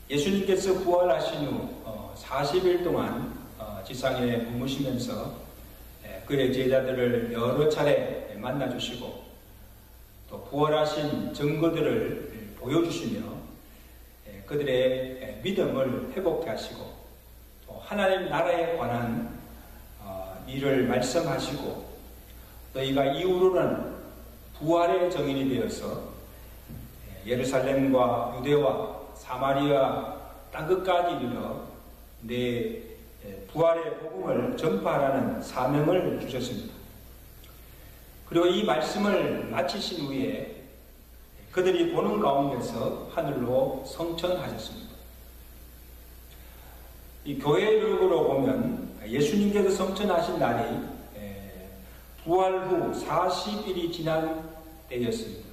예수님께서 부활하신 후 40일 동안 지상에 머무시면서 그의 제자들을 여러 차례 만나주시고 또 부활하신 증거들을 보여주시며 그들의 믿음을 회복케 하시고 또 하나님 나라에 관한 일을 말씀하시고 너희가 이후로는 부활의 증인이 되어서 예루살렘과 유대와 사마리아 땅끝까지 이르러 내 부활의 복음을 전파하라는 사명을 주셨습니다. 그리고 이 말씀을 마치신 후에 그들이 보는 가운데서 하늘로 성천하셨습니다. 이 교회력으로 보면 예수님께서 성천하신 날이 부활 후 40일이 지난 때였습니다.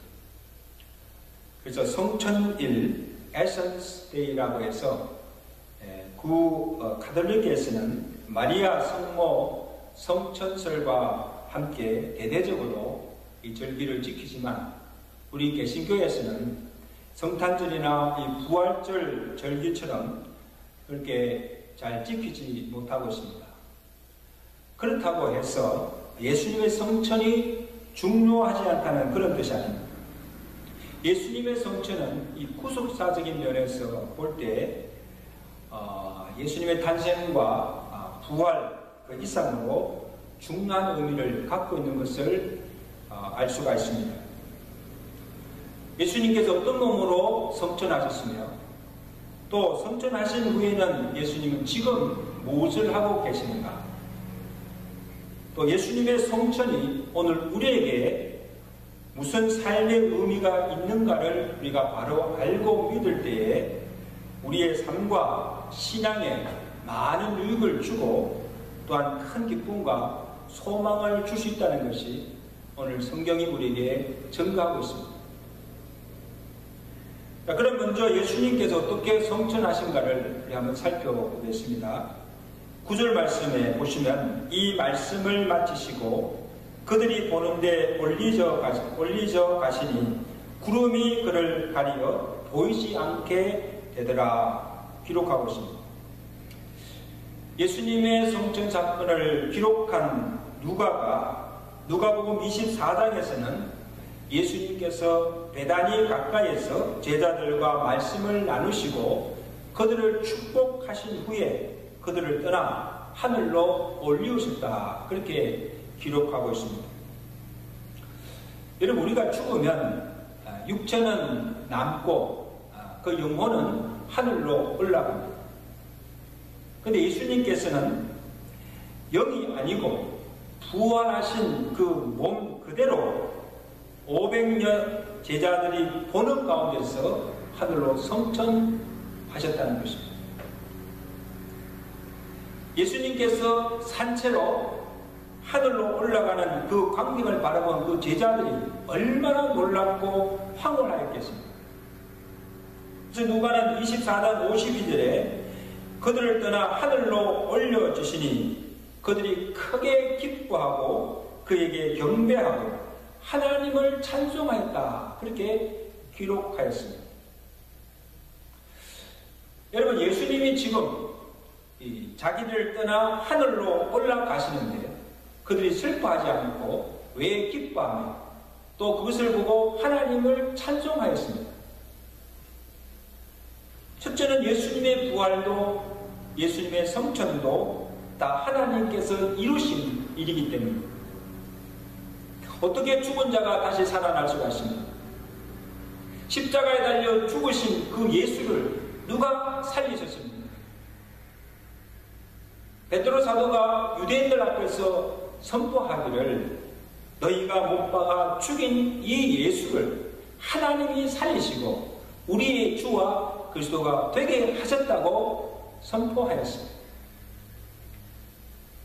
그래서 성천일, 에센스 데이라고 해서 가톨릭에서는 마리아 성모 성천설과 함께 대대적으로 이 절기를 지키지만 우리 개신교에서는 성탄절이나 이 부활절 절기처럼 그렇게 잘 지키지 못하고 있습니다. 그렇다고 해서 예수님의 성천이 중요하지 않다는 그런 뜻이 아닙니다. 예수님의 성천은 이 구속사적인 면에서 볼 때 예수님의 탄생과 부활 그 이상으로 중요한 의미를 갖고 있는 것을 알 수가 있습니다. 예수님께서 어떤 몸으로 성천하셨으며 또 성천하신 후에는 예수님은 지금 무엇을 하고 계시는가? 또 예수님의 성천이 오늘 우리에게 무슨 삶의 의미가 있는가를 우리가 바로 알고 믿을 때에 우리의 삶과 신앙에 많은 유익을 주고 또한 큰 기쁨과 소망을 줄 수 있다는 것이 오늘 성경이 우리에게 증거하고 있습니다. 자, 그럼 먼저 예수님께서 어떻게 성천하신가를 우리 한번 살펴보겠습니다. 9절 말씀에 보시면 이 말씀을 마치시고 그들이 보는데 올리져 가시니 구름이 그를 가리어 보이지 않게 되더라 기록하고 있습니다. 예수님의 성천 사건을 기록한 누가복음 24장에서는 예수님께서 베다니 가까이에서 제자들과 말씀을 나누시고 그들을 축복하신 후에 그들을 떠나 하늘로 올리우셨다 그렇게 기록하고 있습니다. 여러분 우리가 죽으면 육체는 남고 그 영혼은 하늘로 올라갑니다. 그런데 예수님께서는 영이 아니고 부활하신 그 몸 그대로 500년 제자들이 보는 가운데서 하늘로 성천하셨다는 것입니다. 예수님께서 산채로 하늘로 올라가는 그 광경을 바라본 그 제자들이 얼마나 놀랍고 황홀하였겠습니까? 그래서 누가는 24장 52절에 그들을 떠나 하늘로 올려주시니 그들이 크게 기뻐하고 그에게 경배하고 하나님을 찬송하였다 그렇게 기록하였습니다. 여러분 예수님이 지금 자기를 떠나 하늘로 올라가시는데 그들이 슬퍼하지 않고 왜 기뻐하며 또 그것을 보고 하나님을 찬송하였습니다. 첫째는 예수님의 부활도 예수님의 성천도 다 하나님께서 이루신 일이기 때문입니다. 어떻게 죽은 자가 다시 살아날 수가 있습니까? 십자가에 달려 죽으신 그 예수를 누가 살리셨습니까? 베드로 사도가 유대인들 앞에서 선포하기를 너희가 못 박아 죽인 이 예수를 하나님이 살리시고 우리의 주와 그리스도가 되게 하셨다고 선포하였습니다.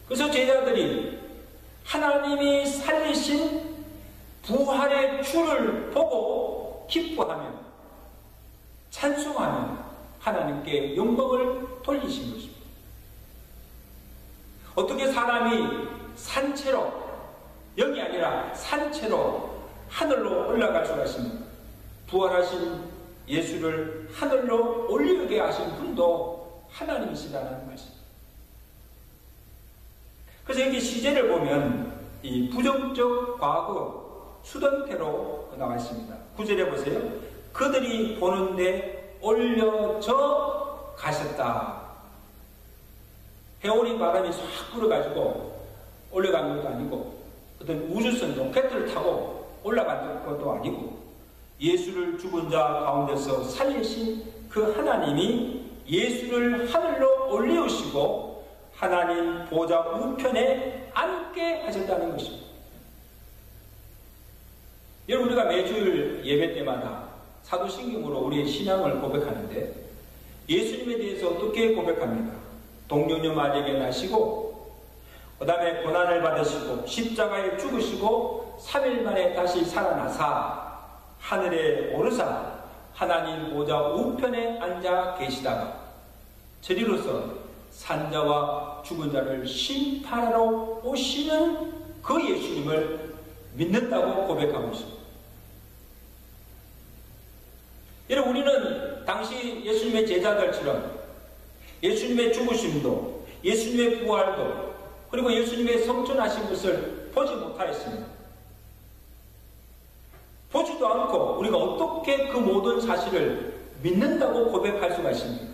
그래서 제자들이 하나님이 살리신 부활의 주를 보고 기뻐하며 찬송하며 하나님께 영광을 돌리신 것입니다. 어떻게 사람이 산채로 영이 아니라 산채로 하늘로 올라갈 수가 있습니까? 부활하신 예수를 하늘로 올리게 하신 분도 하나님이시라는 말씀입니다. 그래서 여기 시제를 보면 이 부정적 과거 수동태로 나와 있습니다. 9절에 보세요. 그들이 보는데 올려져 가셨다. 해오리 바람이 싹 불어가지고 올라간 것도 아니고 어떤 우주선 로켓을 타고 올라간 것도 아니고 예수를 죽은 자 가운데서 살리신 그 하나님이 예수를 하늘로 올리우시고 하나님 보좌 우편에 앉게 하셨다는 것입니다. 여러분, 우리가 매주일 예배 때마다 사도신경으로 우리의 신앙을 고백하는데 예수님에 대해서 어떻게 고백합니까? 동정녀 마리아에게 나시고 그 다음에 고난을 받으시고 십자가에 죽으시고 3일 만에 다시 살아나사 하늘에 오르사 하나님 보좌 우편에 앉아 계시다가 저리로서 산자와 죽은 자를 심판하러 오시는 그 예수님을 믿는다고 고백하고 있습니다. 여러분, 우리는 당시 예수님의 제자들처럼 예수님의 죽으심도 예수님의 부활도 그리고 예수님의 성천하신 것을 보지 못하였습니다. 보지도 않고 우리가 어떻게 그 모든 사실을 믿는다고 고백할 수가 있습니까?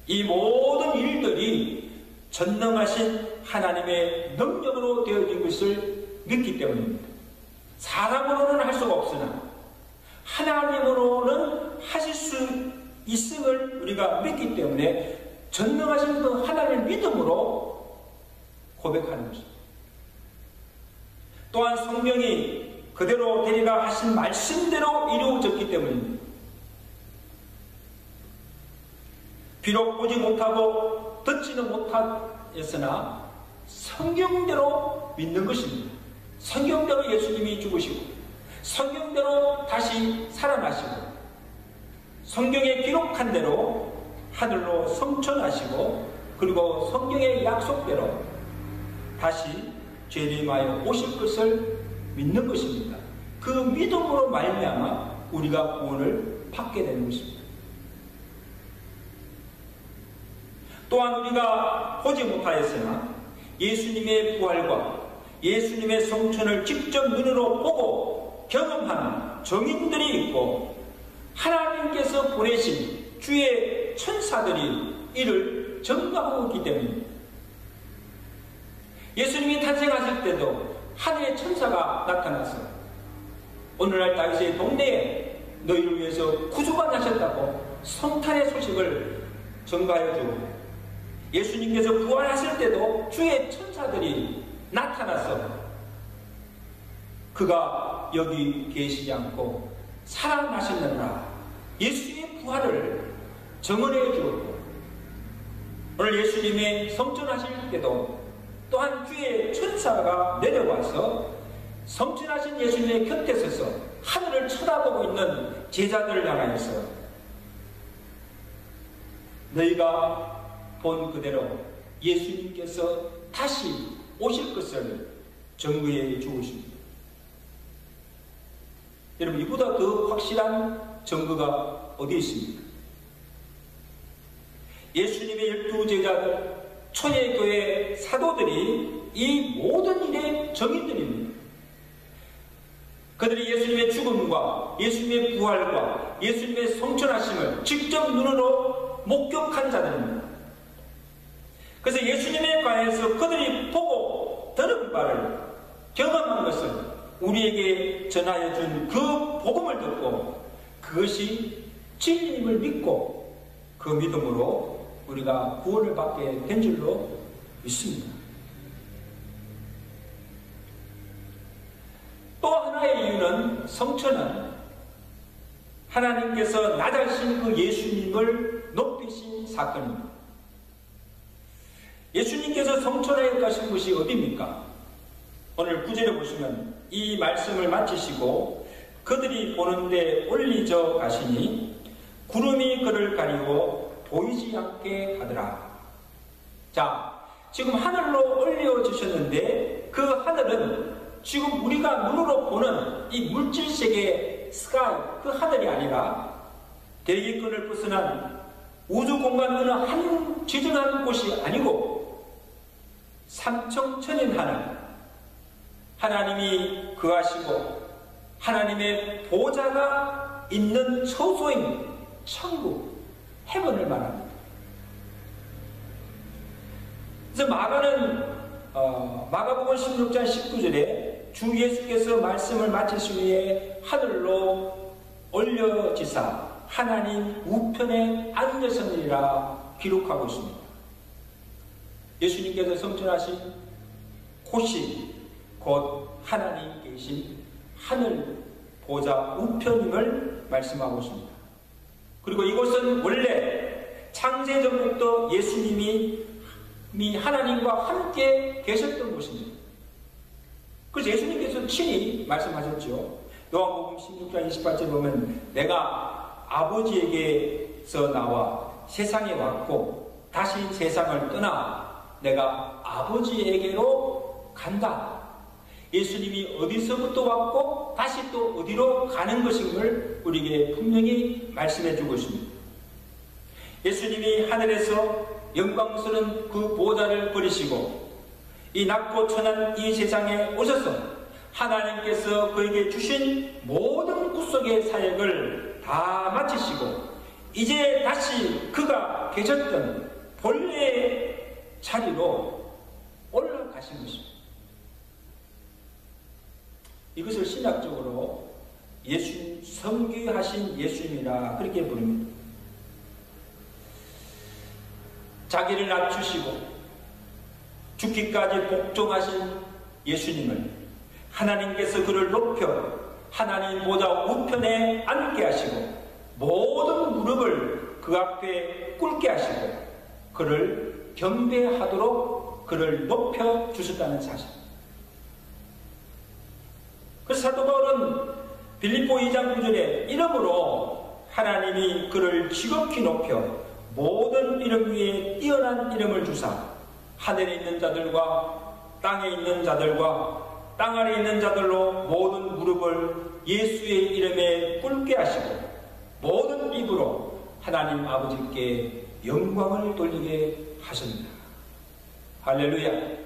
이 모든 일들이 전능하신 하나님의 능력으로 되어진 것을 믿기 때문입니다. 사람으로는 할 수가 없으나 하나님으로는 하실 수 있음을 우리가 믿기 때문에 전능하신 그 하나님을 믿음으로 고백하는 것입니다. 또한 성경이 그대로 되리라 하신 말씀대로 이루어졌기 때문입니다. 비록 보지 못하고 듣지는 못하였으나 성경대로 믿는 것입니다. 성경대로 예수님이 죽으시고 성경대로 다시 살아나시고 성경에 기록한 대로 하늘로 성천하시고 그리고 성경의 약속대로 다시 재림하여 오실 것을 믿는 것입니다. 그 믿음으로 말미암아 우리가 구원을 받게 되는 것입니다. 또한 우리가 보지 못하였으나 예수님의 부활과 예수님의 성천을 직접 눈으로 보고 경험하는 정인들이 있고 하나님께서 보내신 주의 천사들이 이를 증거하고 있기 때문입니다. 예수님이 탄생하실 때도 하늘의 천사가 나타나서 오늘날 다윗의 동네에 너희를 위해서 구주가 나셨다고 성탄의 소식을 전가하여 주고 예수님께서 부활하실 때도 주의 천사들이 나타나서 그가 여기 계시지 않고 살아나셨느니라 예수의 부활을 증언해 주었고 오늘 예수님의 성천하실 때도 또한 주의 천사가 내려와서 성천하신 예수님의 곁에 서서 하늘을 쳐다보고 있는 제자들을 향하여서 너희가 본 그대로 예수님께서 다시 오실 것을 증거해 주십니다. 여러분, 이보다 더 확실한 증거가 어디 있습니까? 예수님의 12제자들 초대교회 사도들이 이 모든 일의 증인들입니다. 그들이 예수님의 죽음과 예수님의 부활과 예수님의 성천하심을 직접 눈으로 목격한 자들입니다. 그래서 예수님에 관해서 그들이 보고 들은 바를 경험한 것을 우리에게 전하여 준 그 복음을 듣고 그것이 진리임을 믿고 그 믿음으로 우리가 구원을 받게 된 줄로 믿습니다. 또 하나의 이유는 성천은 하나님께서 낮아신 그 예수님을 높이신 사건입니다. 예수님께서 성천하여 가신 곳이 어디입니까? 오늘 9절에 보시면 이 말씀을 마치시고 그들이 보는데 올리져 가시니 구름이 그를 가리고 보이지 않게 하더라. 자, 지금 하늘로 올려주셨는데 그 하늘은 지금 우리가 눈으로 보는 이 물질세계 스카이 그 하늘이 아니라 대기권을 벗어난 우주 공간 어느 한 지정한 곳이 아니고 삼청천인 하늘, 하나님이 거하시고 하나님의 보좌가 있는 처소인 천국, 헤븐을 말합니다. 그래서 마가복음 16장 19절에 주 예수께서 말씀을 마치신 후에 하늘로 올려지사 하나님 우편에 앉으셨느니라 기록하고 있습니다. 예수님께서 성천하신 곳이 곧 하나님 계신 하늘 보좌 우편임을 말씀하고 있습니다. 그리고 이곳은 원래 창세전부터 예수님이 하나님과 함께 계셨던 곳입니다. 그래서 예수님께서 친히 말씀하셨죠. 요한복음 16장 28절에 보면 내가 아버지에게서 나와 세상에 왔고 다시 세상을 떠나 내가 아버지에게로 간다. 예수님이 어디서부터 왔고 다시 또 어디로 가는 것임을 우리에게 분명히 말씀해 주고 있습니다. 예수님이 하늘에서 영광스러운 그 보좌를 버리시고 이 낮고 천한 이 세상에 오셔서 하나님께서 그에게 주신 모든 구속의 사역을 다 마치시고 이제 다시 그가 계셨던 본래의 자리로 올라가신 것입니다. 이것을 신학적으로 성귀하신 예수님이라 그렇게 부릅니다. 자기를 낮추시고 죽기까지 복종하신 예수님을 하나님께서 그를 높여 하나님 보좌 우편에 앉게 하시고 모든 무릎을 그 앞에 꿇게 하시고 그를 경배하도록 그를 높여 주셨다는 사실. 그래서 사도 바울은 빌립보 2장 9절에 이름으로 하나님이 그를 지극히 높여 모든 이름 위에 뛰어난 이름을 주사 하늘에 있는 자들과 땅에 있는 자들과 땅 아래 있는 자들로 모든 무릎을 예수의 이름에 꿇게 하시고 모든 입으로 하나님 아버지께 영광을 돌리게 하십니다. 할렐루야.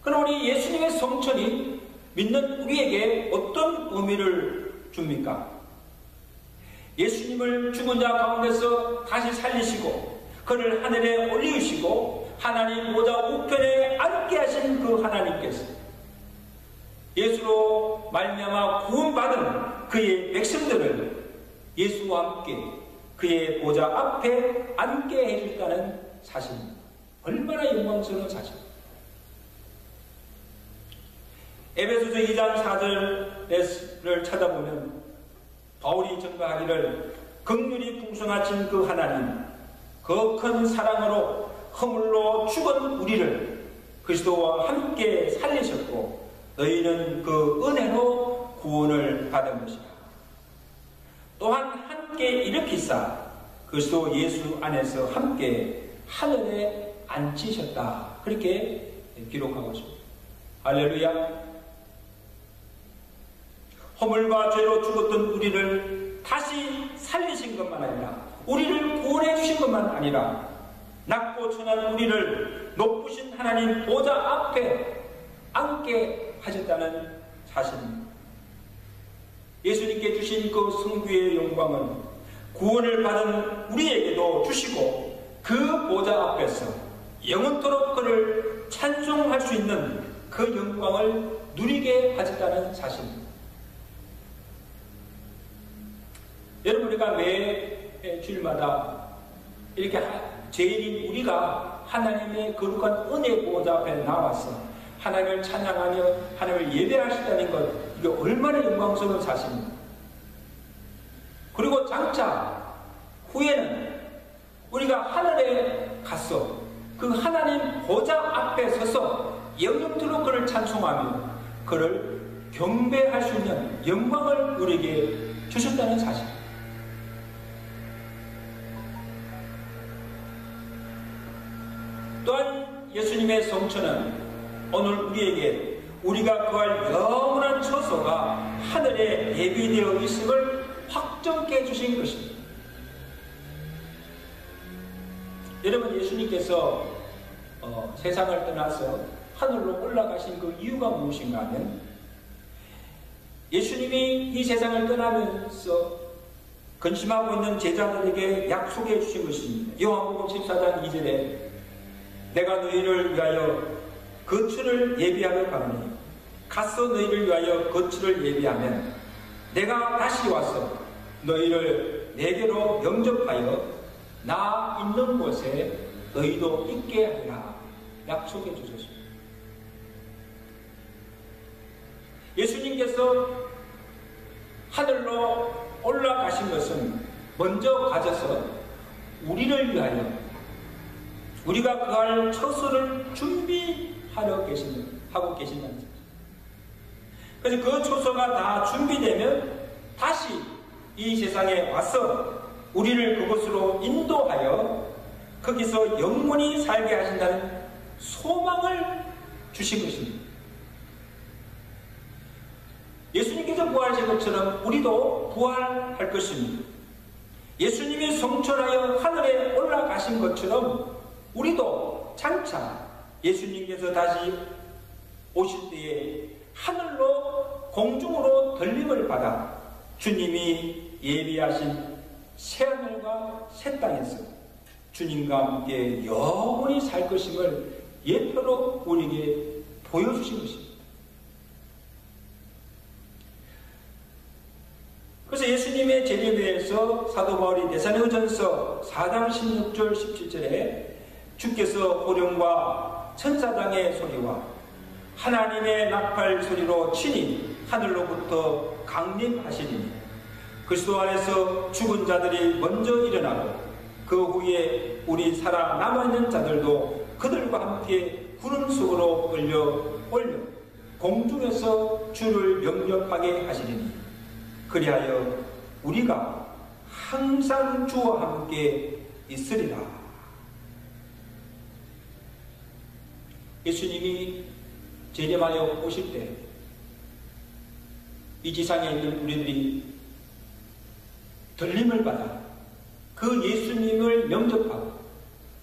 그럼 우리 예수님의 성천이 믿는 우리에게 어떤 의미를 줍니까? 예수님을 죽은 자 가운데서 다시 살리시고 그를 하늘에 올리시고 하나님 보좌 우편에 앉게 하신 그 하나님께서 예수로 말미암아 구원받은 그의 백성들을 예수와 함께 그의 보좌 앞에 앉게 해주셨다는 사실입니다. 얼마나 영광스러운 사실입니다. 에베소서 2장 4절을 찾아보면 바울이 증거하기를 긍휼이 풍성하신 그 하나님 그 큰 사랑으로 허물로 죽은 우리를 그리스도와 함께 살리셨고 너희는 그 은혜로 구원을 받은 것이다. 또한 함께 일으키사 그리스도 예수 안에서 함께 하늘에 앉히셨다. 그렇게 기록하고 있습니다. 할렐루야. 허물과 죄로 죽었던 우리를 다시 살리신 것만 아니라 우리를 구원해 주신 것만 아니라 낮고 천한 우리를 높으신 하나님 보좌 앞에 앉게 하셨다는 사실입니다. 예수님께 주신 그 성부의 영광은 구원을 받은 우리에게도 주시고 그 보좌 앞에서 영원토록 그를 찬송할 수 있는 그 영광을 누리게 하셨다는 사실입니다. 여러분, 우리가 매 주일마다 이렇게 죄인인 우리가 하나님의 거룩한 은혜 보좌 앞에 나와서 하나님을 찬양하며 하나님을 예배할 수 있다는 것, 이게 얼마나 영광스러운 사실입니다. 그리고 장차 후에는 우리가 하늘에 가서 그 하나님 보좌 앞에 서서 영영토록 그를 찬송하며 그를 경배할 수 있는 영광을 우리에게 주셨다는 사실. 또한 예수님의 성천은 오늘 우리에게 우리가 구할 영원한 처소가 하늘에 예비되어 있음을 확정케 해주신 것입니다. 여러분, 예수님께서 세상을 떠나서 하늘로 올라가신 그 이유가 무엇인가 하면, 예수님이 이 세상을 떠나면서 근심하고 있는 제자들에게 약속해 주신 것입니다. 요한복음 14장 2절에 내가 너희를 위하여 거처를 예비하러 가노니 가서 너희를 위하여 거처를 예비하면 내가 다시 와서 너희를 내게로 영접하여 나 있는 곳에 너희도 있게 하리라 약속해 주셨습니다. 예수님께서 하늘로 올라가신 것은 먼저 가셔서 우리를 위하여 우리가 그할 처소를 준비하고 계신다는 거죠. 그래서 그 처소가 다 준비되면 다시 이 세상에 와서 우리를 그곳으로 인도하여 거기서 영원히 살게 하신다는 소망을 주신 것입니다. 예수님께서 부활하신 것처럼 우리도 부활할 것입니다. 예수님이 성천하여 하늘에 올라가신 것처럼 우리도 장차 예수님께서 다시 오실 때에 하늘로 공중으로 들림을 받아 주님이 예비하신 새하늘과 새 땅에서 주님과 함께 영원히 살 것임을 예표로 우리에게 보여주신 것입니다. 그래서 예수님의 재림에 대해서 사도 바울이 데살로니가전서 4장 16절 17절에 주께서 호령과 천사장의 소리와 하나님의 나팔 소리로 친히 하늘로부터 강림하시리니 그리스도 안에서 죽은 자들이 먼저 일어나고 그 후에 우리 살아남아있는 자들도 그들과 함께 구름 속으로 올려 공중에서 주를 영접하게 하시리니 그리하여 우리가 항상 주와 함께 있으리라. 예수님이 재림하여 오실 때 이 지상에 있는 우리들이 들림을 받아 그 예수님을 영접하고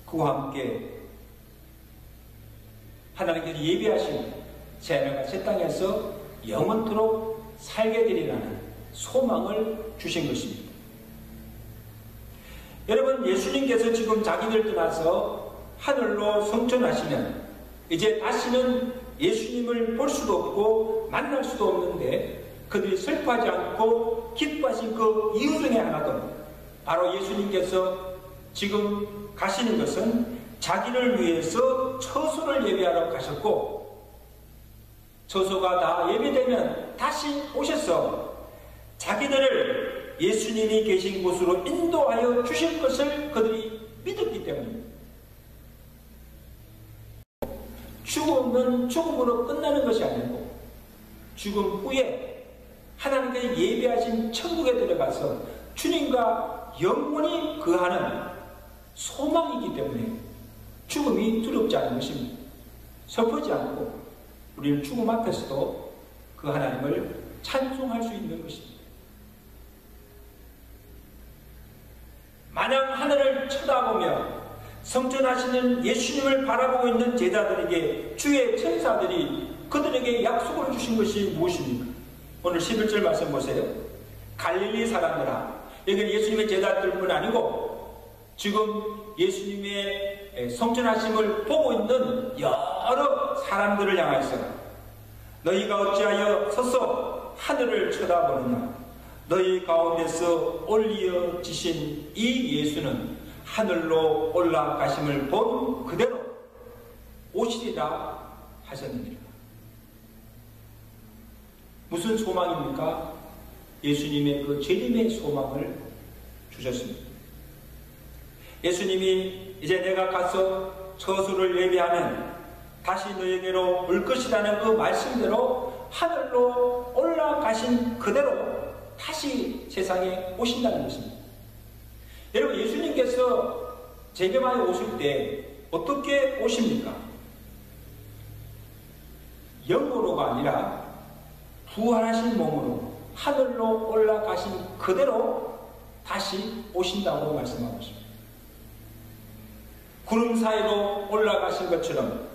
그와 함께 하나님께서 예비하신 새하늘과 새 땅에서 영원토록 살게 되리라는 소망을 주신 것입니다. 여러분, 예수님께서 지금 자기들 떠나서 하늘로 성천하시면 이제 다시는 예수님을 볼 수도 없고 만날 수도 없는데 그들이 슬퍼하지 않고 기뻐하신 그 이유 중에 하나도 바로 예수님께서 지금 가시는 것은 자기를 위해서 처소를 예비하러 가셨고 처소가 다 예비되면 다시 오셔서 자기들을 예수님이 계신 곳으로 인도하여 주실 것을 그들이 믿었기 때문입니다. 죽음은 죽음으로 끝나는 것이 아니고 죽음 후에 하나님께서 예비하신 천국에 들어가서 주님과 영원히 거하는 소망이기 때문에 죽음이 두렵지 않은 것입니다. 슬프지 않고 우리는 죽음 앞에서도 그 하나님을 찬송할 수 있는 것입니다. 만약 하늘을 쳐다보며 성천하시는 예수님을 바라보고 있는 제자들에게 주의 천사들이 그들에게 약속을 주신 것이 무엇입니까? 오늘 11절 말씀 보세요. 갈릴리 사람들아, 여기는 예수님의 제자들뿐 아니고 지금 예수님의 성천하심을 보고 있는 여러 사람들을 향하여서 너희가 어찌하여 서서 하늘을 쳐다보느냐? 너희 가운데서 올리어지신 이 예수는 하늘로 올라가심을 본 그대로 오시리라 하셨느니라. 무슨 소망입니까? 예수님의 그 재림의 소망을 주셨습니다. 예수님이 이제 내가 가서 처소를 예비하면 다시 너에게로 올 것이라는 그 말씀대로 하늘로 올라가신 그대로 다시 세상에 오신다는 것입니다. 여러분, 예수님께서 재림하여 오실 때 어떻게 오십니까? 영으로가 아니라 부활하신 몸으로 하늘로 올라가신 그대로 다시 오신다고 말씀하고 있습니다. 구름 사이로 올라가신 것처럼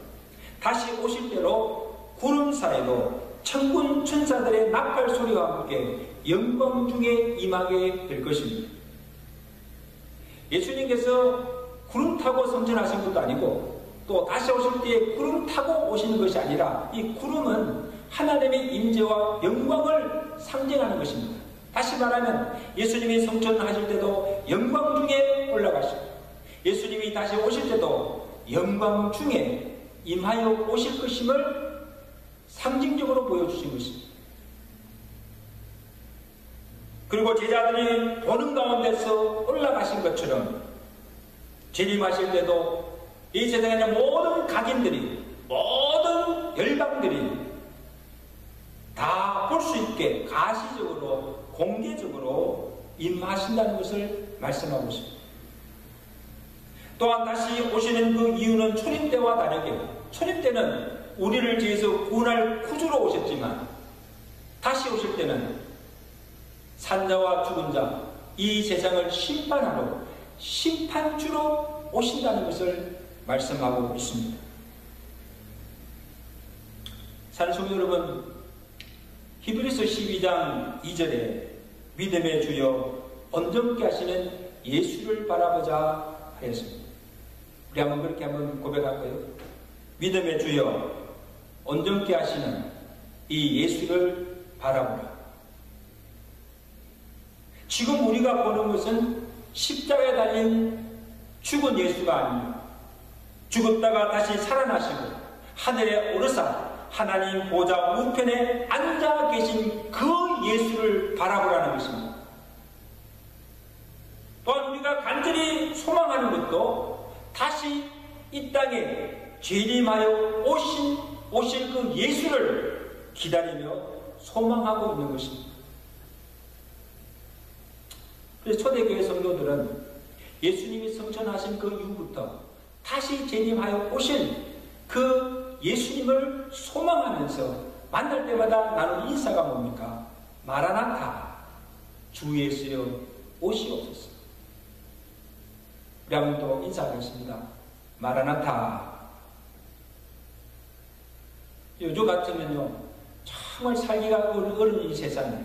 다시 오실 때로 구름 사이로 천군 천사들의 나팔 소리와 함께 영광 중에 임하게 될 것입니다. 예수님께서 구름 타고 성천하신 것도 아니고 또 다시 오실 때에 구름 타고 오시는 것이 아니라 이 구름은 하나님의 임재와 영광을 상징하는 것입니다. 다시 말하면 예수님이 성천하실 때도 영광 중에 올라가시고 예수님이 다시 오실 때도 영광 중에 임하여 오실 것임을 상징적으로 보여주신 것입니다. 그리고 제자들이 보는 가운데서 올라가신 것처럼 재림하실 때도 이 세상에 있는 모든 각인들이 모든 열방들이 다 볼 수 있게 가시적으로 공개적으로 임하신다는 것을 말씀하고 있습니다. 또한 다시 오시는 그 이유는 초림 때와 다르게 초림 때는 우리를 위해서 구원할 구주로 오셨지만 다시 오실 때는 산자와 죽은 자, 이 세상을 심판하러 심판주로 오신다는 것을 말씀하고 있습니다. 사랑하는 성도 여러분, 히브리서 12장 2절에 믿음의 주여 온전케 하시는 예수를 바라보자 하였습니다. 우리 한번 그렇게 한번 고백할까요? 믿음의 주여 온전케 하시는 이 예수를 바라보라. 지금 우리가 보는 것은 십자가에 달린 죽은 예수가 아닙니다. 죽었다가 다시 살아나시고 하늘에 오르사 하나님 보좌 우편에 앉아 계신 그 예수를 바라보라는 것입니다. 또한 우리가 간절히 소망하는 것도 다시 이 땅에 재림하여 오실 그 예수를 기다리며 소망하고 있는 것입니다. 그래서 초대교회 성도들은 예수님이 성천하신 그 이후부터 다시 재림하여 오실 그 예수님을 소망하면서 만날 때마다 나눈 인사가 뭡니까? 마라나타, 주 예수여 오시옵소서. 우리 한번 또 인사하겠습니다. 마라나타. 요즘 같으면요 정말 살기가 어려운 이 세상에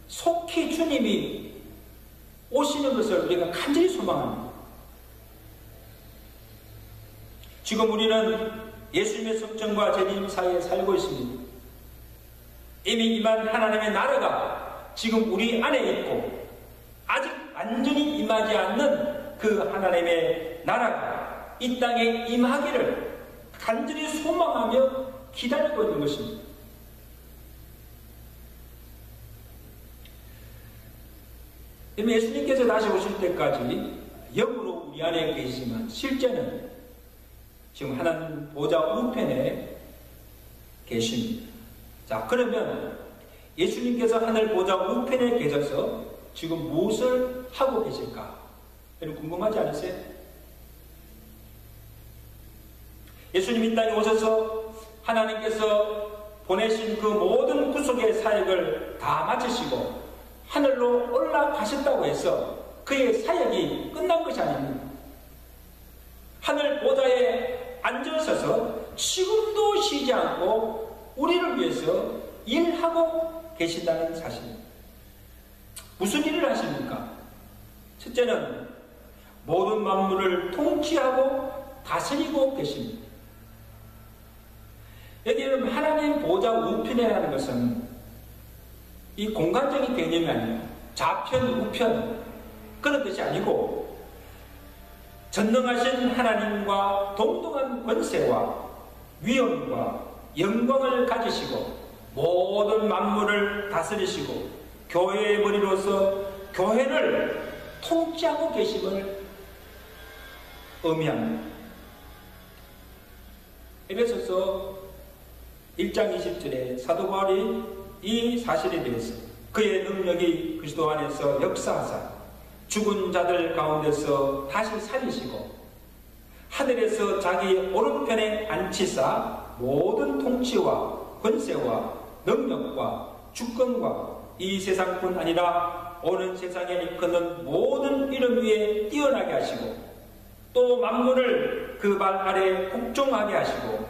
속히 주님이 오시는 것을 우리가 간절히 소망합니다. 지금 우리는 예수님의 성천과 재림 사이에 살고 있습니다. 이미 임한 하나님의 나라가 지금 우리 안에 있고 아직 완전히 임하지 않는 그 하나님의 나라가 이 땅에 임하기를 간절히 소망하며 기다리고 있는 것입니다. 예수님께서 다시 오실 때까지 영으로 우리 안에 계시지만 실제는 지금 하나님 보좌 우편에 계십니다. 자, 그러면 예수님께서 하늘 보좌 우편에 계셔서 지금 무엇을 하고 계실까? 여러분 궁금하지 않으세요? 예수님 이 땅에 오셔서 하나님께서 보내신 그 모든 구속의 사역을 다 마치시고 하늘로 올라가셨다고 해서 그의 사역이 끝난 것이 아닙니다. 하늘 보좌에 앉으셔서 지금도 쉬지 않고 우리를 위해서 일하고 계신다는 사실입니다. 무슨 일을 하십니까? 첫째는 모든 만물을 통치하고 다스리고 계십니다. 여기는 하나님 보좌 우편이라는 것은 이 공간적인 개념이 아니에요. 좌편, 우편 그런 뜻이 아니고 전능하신 하나님과 동등한 권세와 위엄과 영광을 가지시고 모든 만물을 다스리시고 교회의 머리로서 교회를 통치하고 계심을 의미합니다. 에베소서 1장 20절에 사도 바울이 이 사실에 대해서 그의 능력이 그리스도 안에서 역사하사 죽은 자들 가운데서 다시 살리시고 하늘에서 자기 오른편에 앉히사 모든 통치와 권세와 능력과 주권과 이 세상뿐 아니라 오는 세상에 일컫는 모든 이름 위에 뛰어나게 하시고 또 만물을 그 발 아래에 복종하게 하시고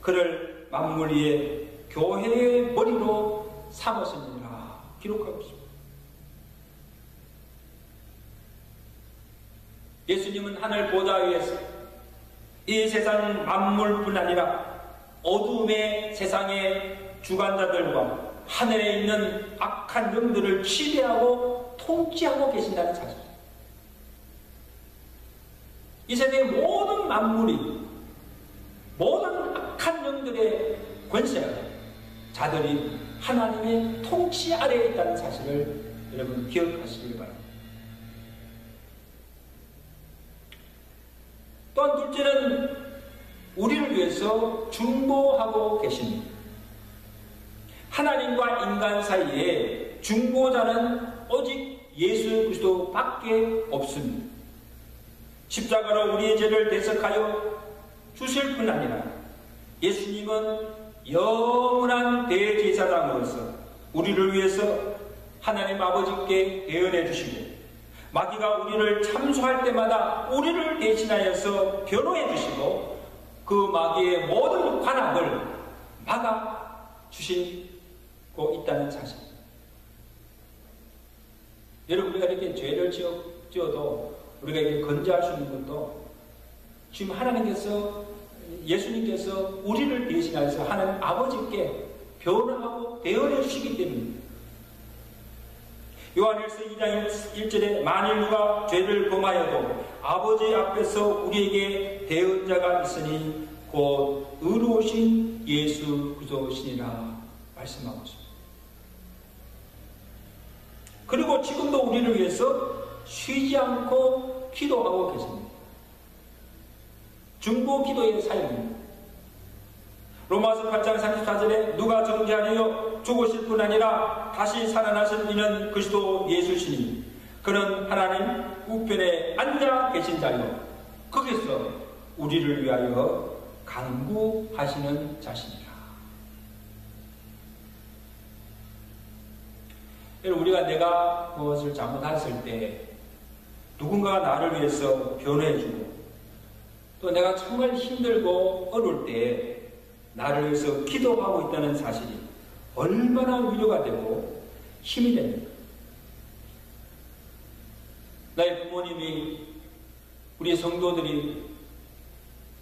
그를 만물 위에 교회의 머리로 삼으시니라 기록하고 있습니다. 예수님은 하늘 보좌 위에서 이 세상 만물뿐 아니라 어둠의 세상의 주관자들과 하늘에 있는 악한 영들을 지배하고 통치하고 계신다는 사실. 이 세상의 모든 만물이 모든 악한 영들의 권세 자들이 하나님의 통치 아래에 있다는 사실을 여러분 기억하시길 바랍니다. 또한 둘째는 우리를 위해서 중보하고 계십니다. 하나님과 인간 사이에 중보자는 오직 예수 그리스도밖에 없습니다. 십자가로 우리의 죄를 대속하여 주실 뿐 아니라 예수님은 영원한 대제사장으로서 우리를 위해서 하나님 아버지께 대언해 주시고 마귀가 우리를 참소할 때마다 우리를 대신하여서 변호해 주시고 그 마귀의 모든 관악을 막아 주시고 있다는 사실. 여러분, 우리가 이렇게 죄를 지어도 우리가 이렇게 건재할 수 있는 것도 지금 하나님께서 예수님께서 우리를 대신하여서 하나님 아버지께 변호하고 대언해 주시기 때문입니다. 요한일서 2장 1절에 만일 누가 죄를 범하여도 아버지 앞에서 우리에게 대언자가 있으니 곧 의로우신 예수 그리스도시니라 말씀하고 있습니다. 그리고 지금도 우리를 위해서 쉬지 않고 기도하고 계십니다. 중보 기도의 사역입니다. 로마서 8장 34절에 누가 정죄하여 죽으실 뿐 아니라 다시 살아나신 이는 그리스도 예수시니 그는 하나님 우편에 앉아 계신 자요 거기서 우리를 위하여 간구하시는 자시니라. 우리가 내가 무엇을 잘못했을 때 누군가가 나를 위해서 변호해주고 또 내가 정말 힘들고 어려울 때 나를 위해서 기도하고 있다는 사실이 얼마나 위로가 되고 힘이 됩니까? 나의 부모님이, 우리 성도들이,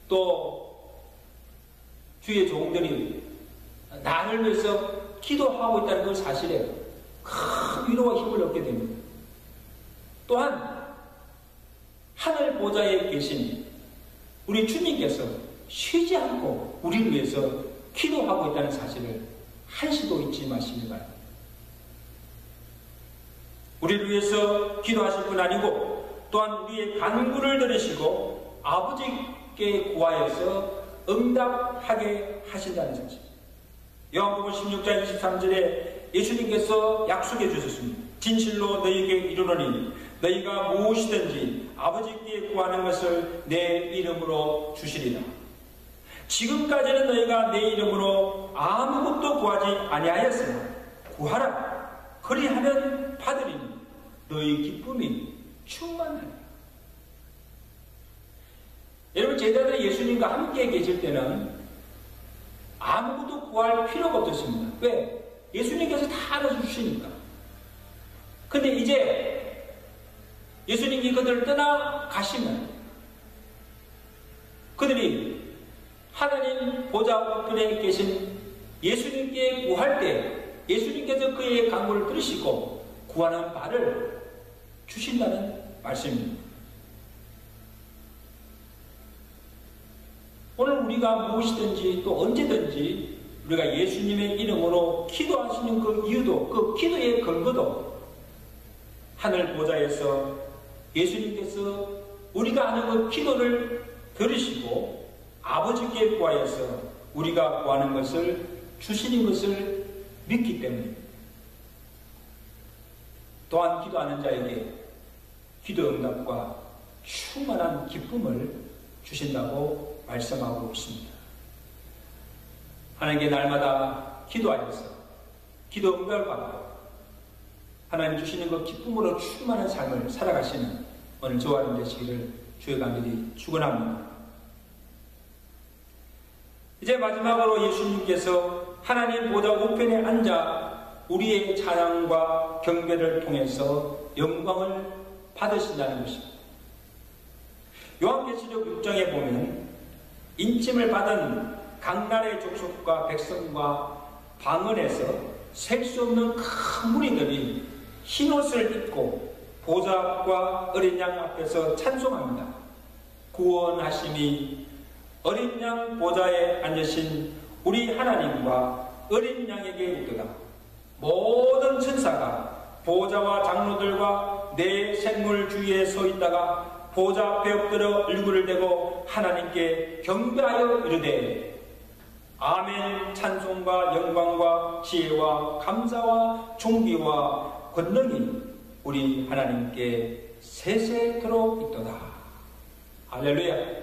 또 주의 종들이 나를 위해서 기도하고 있다는 그 사실에 큰 위로와 힘을 얻게 됩니다. 또한 하늘 보좌에 계신 우리 주님께서 쉬지 않고 우리를 위해서 기도하고 있다는 사실을 한시도 잊지 마시기 바랍니다. 우리를 위해서 기도하실 뿐 아니고 또한 우리의 간구를 들으시고 아버지께 구하여서 응답하게 하신다는 사실. 요한복음 16장 23절에 예수님께서 약속해 주셨습니다. 진실로 너희에게 이르노니 너희가 무엇이든지 아버지께 구하는 것을 내 이름으로 주시리라. 지금까지는 너희가 내 이름으로 아무것도 구하지 아니하였으나 구하라. 그리하면 받으리니 너희 기쁨이 충만하리라. 여러분, 제자들이 예수님과 함께 계실 때는 아무것도 구할 필요가 없었습니다. 왜? 예수님께서 다 알아주시니까. 근데 이제 예수님이 그들을 떠나 가시면 그들이 하나님 보좌 우편에 계신 예수님께 구할 때 예수님께서 그의 간구를 들으시고 구하는 바를 주신다는 말씀입니다. 오늘 우리가 무엇이든지 또 언제든지 우리가 예수님의 이름으로 기도하시는 그 이유도, 그 기도의 근거도 하늘 보좌에서 예수님께서 우리가 하는 그 기도를 들으시고 아버지께 구하여서 우리가 구하는 것을 주시는 것을 믿기 때문입니다. 또한 기도하는 자에게 기도 응답과 충만한 기쁨을 주신다고 말씀하고 있습니다. 하나님께 날마다 기도하여서 기도 응답을 받고 하나님 주시는 그 기쁨으로 충만한 삶을 살아가시는 오늘 저와 여러분 되시기를 주의 간절히 축원합니다. 이제 마지막으로 예수님께서 하나님 보좌 우편에 앉아 우리의 찬양과 경배를 통해서 영광을 받으신다는 것입니다. 요한계시록 6장에 보면 인침을 받은 각나라의 족속과 백성과 방언에서 셀 수 없는 큰 무리들이 흰옷을 입고 보좌 앞과 어린 양 앞에서 찬송합니다. 구원하심이 어린 양 보좌에 앉으신 우리 하나님과 어린 양에게 있도다. 모든 천사가 보좌와 장로들과 내 생물 주위에 서 있다가 보좌 앞에 엎드려 얼굴을 대고 하나님께 경배하여 이르되 아멘. 찬송과 영광과 지혜와 감사와 존귀와 권능이 우리 하나님께 세세토록 있도다. 할렐루야.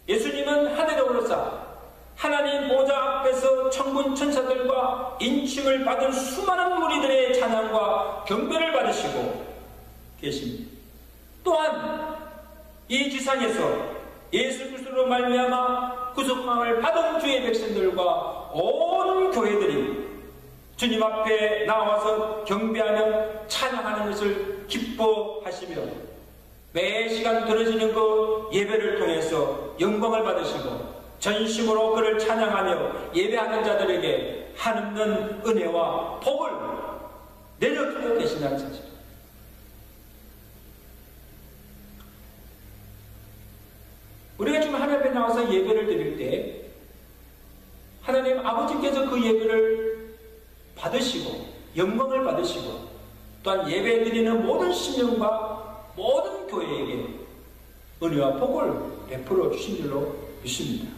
예수님은 하늘에 오르사 하나님 보좌 앞에서 천군 천사들과 인칭을 받은 수많은 무리들의 찬양과 경배를 받으시고 계십니다. 또한 이 지상에서 예수 그리스도로 말미암아 구속함을 받은 주의 백성들과 온 교회들이 주님 앞에 나와서 경배하며 찬양하는 것을 기뻐하시며 매 시간 들어지는 그 예배를 통해서 영광을 받으시고 전심으로 그를 찬양하며 예배하는 자들에게 한없는 은혜와 복을 내려주고 계신다는 사실. 우리가 지금 하나님 앞에 나와서 예배를 드릴 때 하나님 아버지께서 그 예배를 받으시고 영광을 받으시고 또한 예배 드리는 모든 신령과 모든 교회에게 은혜와 복을 베풀어 주신 줄로 믿습니다.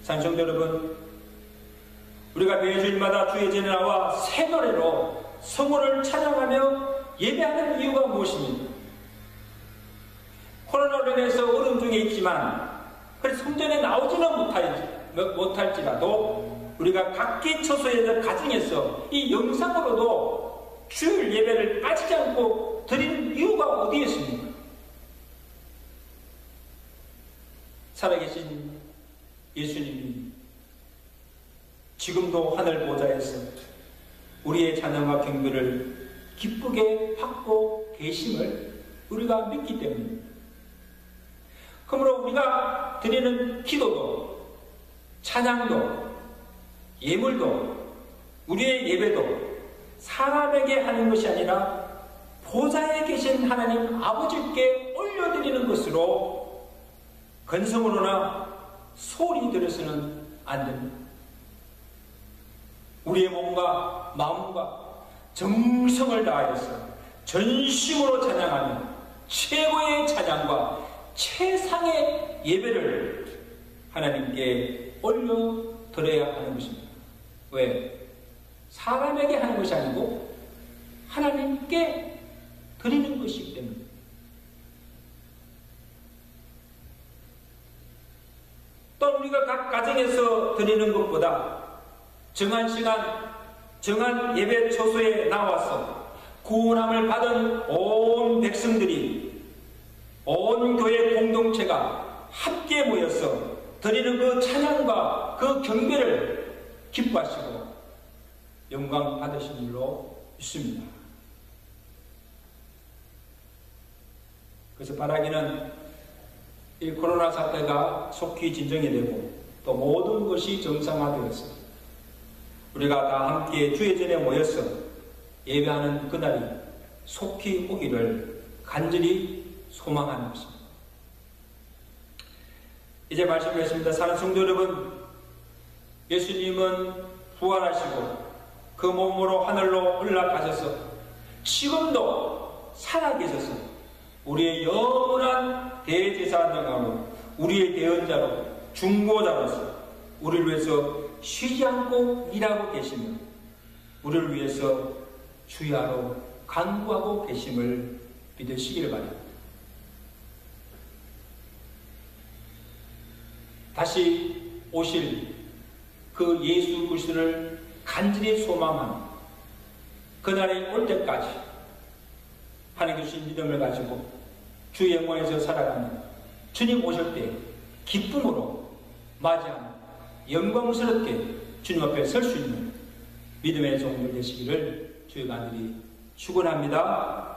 산성도 여러분, 우리가 매주일마다 주의 전에 나와 새 노래로 성호를 찬양하며 예배하는 이유가 무엇입니까? 코로나로 인해서 어려움 중에 있지만 그래서 성전에 나오지는 못할지라도 우리가 각기 처소에서 가정에서 이 영상으로도 주일 예배를 빠지지 않고 드리는 이유가 어디에 있습니까? 살아계신 예수님이 지금도 하늘 보좌에서 우리의 찬양과 경배를 기쁘게 받고 계심을 우리가 믿기 때문입니다. 그러므로 우리가 드리는 기도도 찬양도 예물도 우리의 예배도 사람에게 하는 것이 아니라 보좌에 계신 하나님 아버지께 올려드리는 것으로 건성으로나 소리 들어서는 안 됩니다. 우리의 몸과 마음과 정성을 다하여서 전심으로 찬양하며 최고의 찬양과 최상의 예배를 하나님께 올려드려야 하는 것입니다. 왜? 사람에게 하는 것이 아니고 하나님께 드리는 것이기 때문에. 또 우리가 각 가정에서 드리는 것보다 정한 시간, 정한 예배 처소에 나와서 구원함을 받은 온 백성들이 온 교회 공동체가 함께 모여서 드리는 그 찬양과 그 경배를 기뻐하시고 영광 받으신 줄로 믿습니다. 그래서 바라기는 이 코로나 사태가 속히 진정이 되고 또 모든 것이 정상화되어서 우리가 다 함께 주의 전에 모여서 예배하는 그날이 속히 오기를 간절히 소망하는 것입니다. 이제 말씀드렸습니다. 사랑하는 성도 여러분, 예수님은 부활하시고 그 몸으로 하늘로 올라가셔서 지금도 살아계셔서 우리의 영원한 대제사장으로 우리의 대언자로 중보자로서 우리를 위해서 쉬지 않고 일하고 계시며 우리를 위해서 주야로 간구하고 계심을 믿으시기를 바랍니다. 다시 오실 그 예수 그리스도를 간절히 소망하는 그날이 올 때까지 하나님 주신 믿음을 가지고 주 영광에서 살아가는 주님 오실 때 기쁨으로 맞이하는 영광스럽게 주님 앞에 설 수 있는 믿음의 종들 되시기를 주의 간절히 축원합니다.